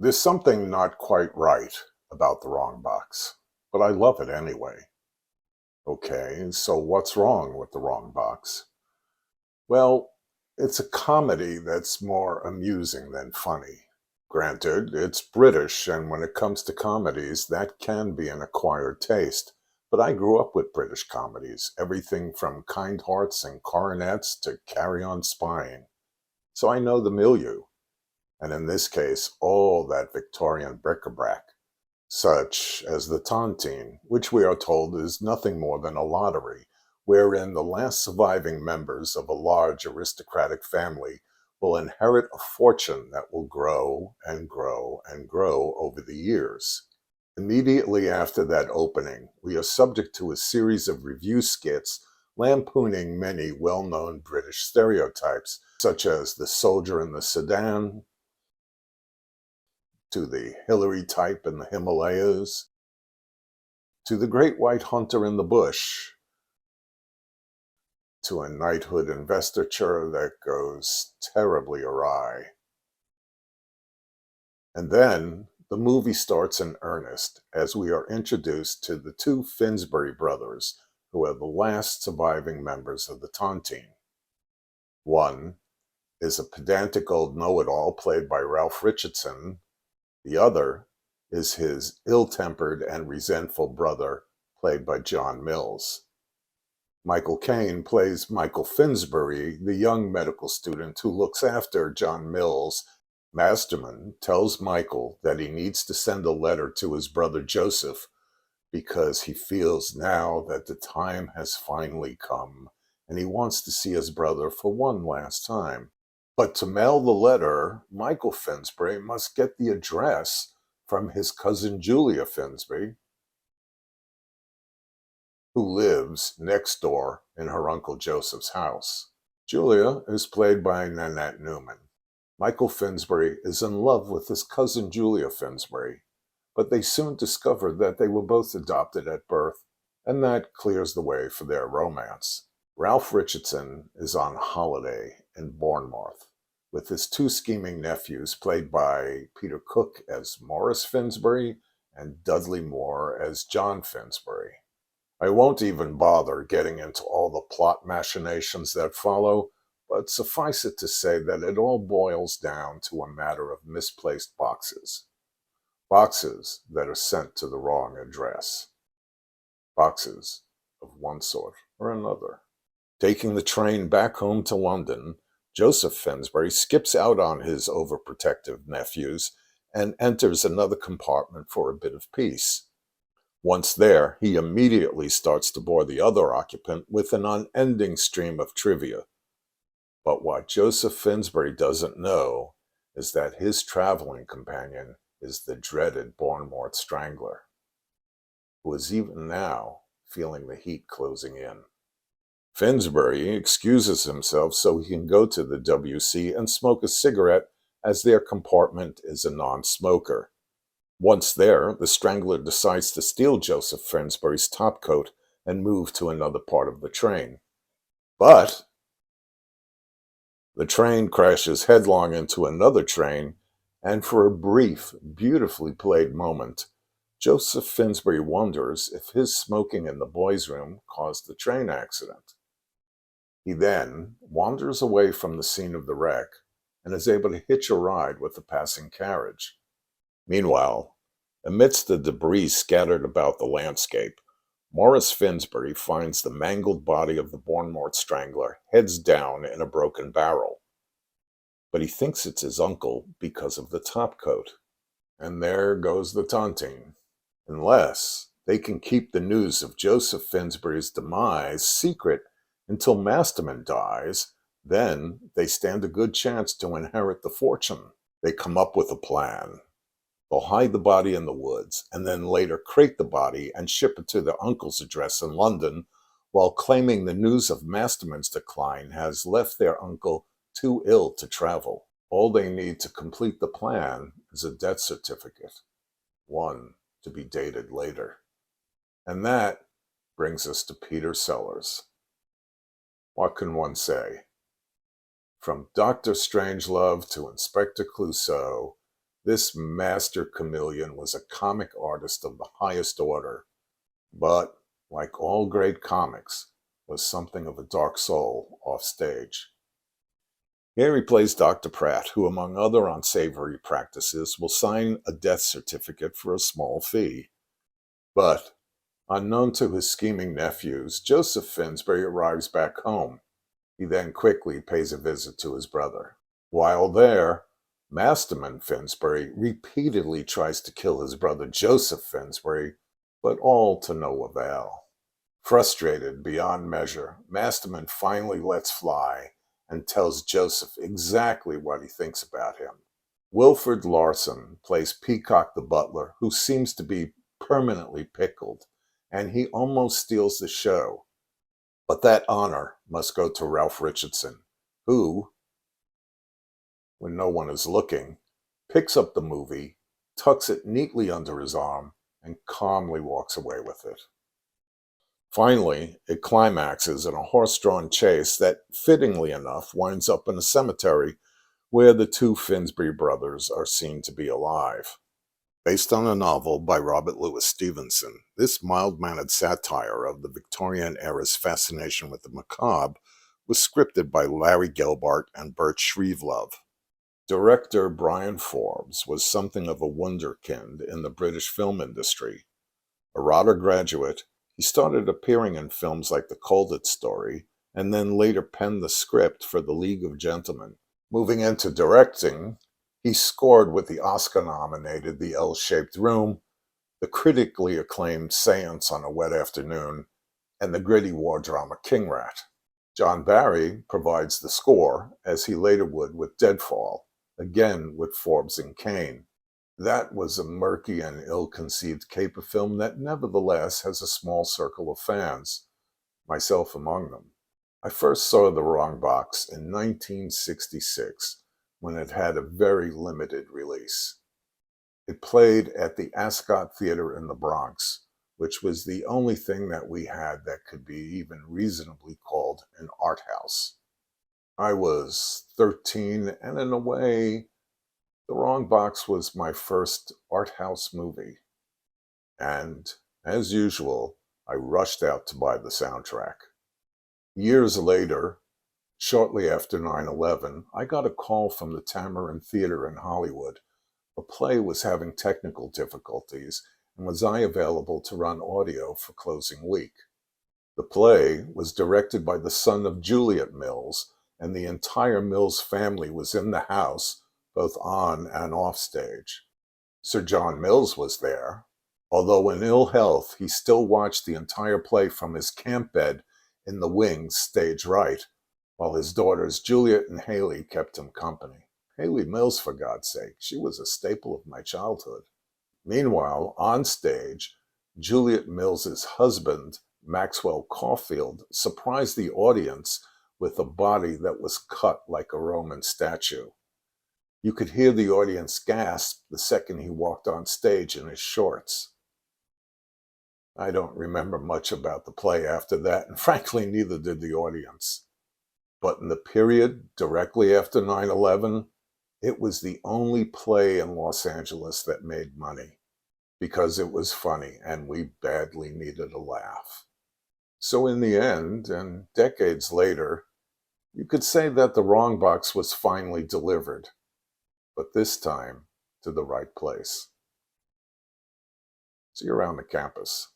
There's something not quite right about The Wrong Box, but I love it anyway. Okay, so what's wrong with The Wrong Box? Well, it's a comedy that's more amusing than funny. Granted, it's British, and when it comes to comedies, that can be an acquired taste. But I grew up with British comedies, everything from Kind Hearts and Coronets to Carry On Spying. So I know the milieu, and in this case, all that Victorian bric-a-brac, such as the tontine, which we are told is nothing more than a lottery, wherein the last surviving members of a large aristocratic family will inherit a fortune that will grow and grow and grow over the years. Immediately after that opening, we are subject to a series of review skits lampooning many well known British stereotypes, such as the soldier in the sedan, to the Hillary type in the Himalayas, to the great white hunter in the bush, to a knighthood investiture that goes terribly awry. And then the movie starts in earnest as we are introduced to the two Finsbury brothers, who are the last surviving members of the tontine. One is a pedantic old know-it-all played by Ralph Richardson. The other is his ill-tempered and resentful brother, played by John Mills. Michael Caine plays Michael Finsbury, the young medical student who looks after John Mills. Masterman tells Michael that he needs to send a letter to his brother Joseph because he feels now that the time has finally come and he wants to see his brother for one last time. But to mail the letter, Michael Finsbury must get the address from his cousin Julia Finsbury, who lives next door in her Uncle Joseph's house. Julia is played by Nanette Newman. Michael Finsbury is in love with his cousin Julia Finsbury, but they soon discover that they were both adopted at birth, and that clears the way for their romance. Ralph Richardson is on holiday in Bournemouth with his two scheming nephews, played by Peter Cook as Maurice Finsbury and Dudley Moore as John Finsbury. I won't even bother getting into all the plot machinations that follow, but suffice it to say that it all boils down to a matter of misplaced boxes. Boxes that are sent to the wrong address. Boxes of one sort or another. Taking the train back home to London, Joseph Finsbury skips out on his overprotective nephews and enters another compartment for a bit of peace. Once there, he immediately starts to bore the other occupant with an unending stream of trivia. But what Joseph Finsbury doesn't know is that his traveling companion is the dreaded Bournemouth Strangler, who is even now feeling the heat closing in. Finsbury excuses himself so he can go to the WC and smoke a cigarette, as their compartment is a non-smoker. Once there, the Strangler decides to steal Joseph Finsbury's topcoat and move to another part of the train. But the train crashes headlong into another train, and for a brief, beautifully played moment, Joseph Finsbury wonders if his smoking in the boys' room caused the train accident. He then wanders away from the scene of the wreck and is able to hitch a ride with the passing carriage. Meanwhile, amidst the debris scattered about the landscape, Maurice Finsbury finds the mangled body of the Bournemouth Strangler heads down in a broken barrel. But he thinks it's his uncle because of the topcoat. And there goes the tontine. Unless they can keep the news of Joseph Finsbury's demise secret until Masterman dies, then they stand a good chance to inherit the fortune. They come up with a plan. They'll hide the body in the woods and then later crate the body and ship it to their uncle's address in London, while claiming the news of Masterman's decline has left their uncle too ill to travel. All they need to complete the plan is a death certificate, one to be dated later. And that brings us to Peter Sellers. What can one say? From Dr. Strangelove to Inspector Clouseau, This master chameleon was a comic artist of the highest order, but, like all great comics, was something of a dark soul off stage. Here he plays Dr. Pratt, who, among other unsavory practices, will sign a death certificate for a small fee. But, unknown to his scheming nephews, Joseph Finsbury arrives back home. He then quickly pays a visit to his brother. While there, Masterman Finsbury repeatedly tries to kill his brother Joseph Finsbury, but all to no avail. Frustrated beyond measure, Masterman finally lets fly and tells Joseph exactly what he thinks about him. Wilfrid Larson plays Peacock the butler, who seems to be permanently pickled, and he almost steals the show. But that honor must go to Ralph Richardson, who, when no one is looking, picks up the movie, tucks it neatly under his arm, and calmly walks away with it. Finally, it climaxes in a horse-drawn chase that, fittingly enough, winds up in a cemetery where the two Finsbury brothers are seen to be alive. Based on a novel by Robert Louis Stevenson, this mild-mannered satire of the Victorian era's fascination with the macabre was scripted by Larry Gelbart and Bert Shrevelove. Director Brian Forbes was something of a wunderkind in the British film industry. A RADA graduate, he started appearing in films like The Colditz Story, and then later penned the script for The League of Gentlemen. Moving into directing, he scored with the Oscar-nominated The L-Shaped Room, the critically acclaimed Seance on a Wet Afternoon, and the gritty war drama King Rat. John Barry provides the score, as he later would with Deadfall, again with Forbes and Kane. That was a murky and ill-conceived caper film that nevertheless has a small circle of fans, myself among them. I first saw The Wrong Box in 1966, when it had a very limited release. It played at the Ascot Theater in the Bronx, which was the only thing that we had that could be even reasonably called an art house. I was 13, and in a way, The Wrong Box was my first art house movie. And, as usual, I rushed out to buy the soundtrack. Years later, shortly after 9/11, I got a call from the Tamarind Theater in Hollywood. A play was having technical difficulties, and was I available to run audio for closing week. The play was directed by the son of Juliet Mills, and the entire Mills family was in the house, both on and off stage. Sir John Mills was there. Although in ill health, he still watched the entire play from his camp bed in the wings, stage right, while his daughters Juliet and Haley kept him company. Haley Mills, for God's sake, she was a staple of my childhood. Meanwhile, on stage, Juliet Mills's husband, Maxwell Caulfield, surprised the audience with a body that was cut like a Roman statue. You could hear the audience gasp the second he walked on stage in his shorts. I don't remember much about the play after that, and frankly, neither did the audience. But in the period directly after 9/11, it was the only play in Los Angeles that made money, because it was funny and we badly needed a laugh. So in the end, and decades later, you could say that The Wrong Box was finally delivered, but this time to the right place. See you around the campus.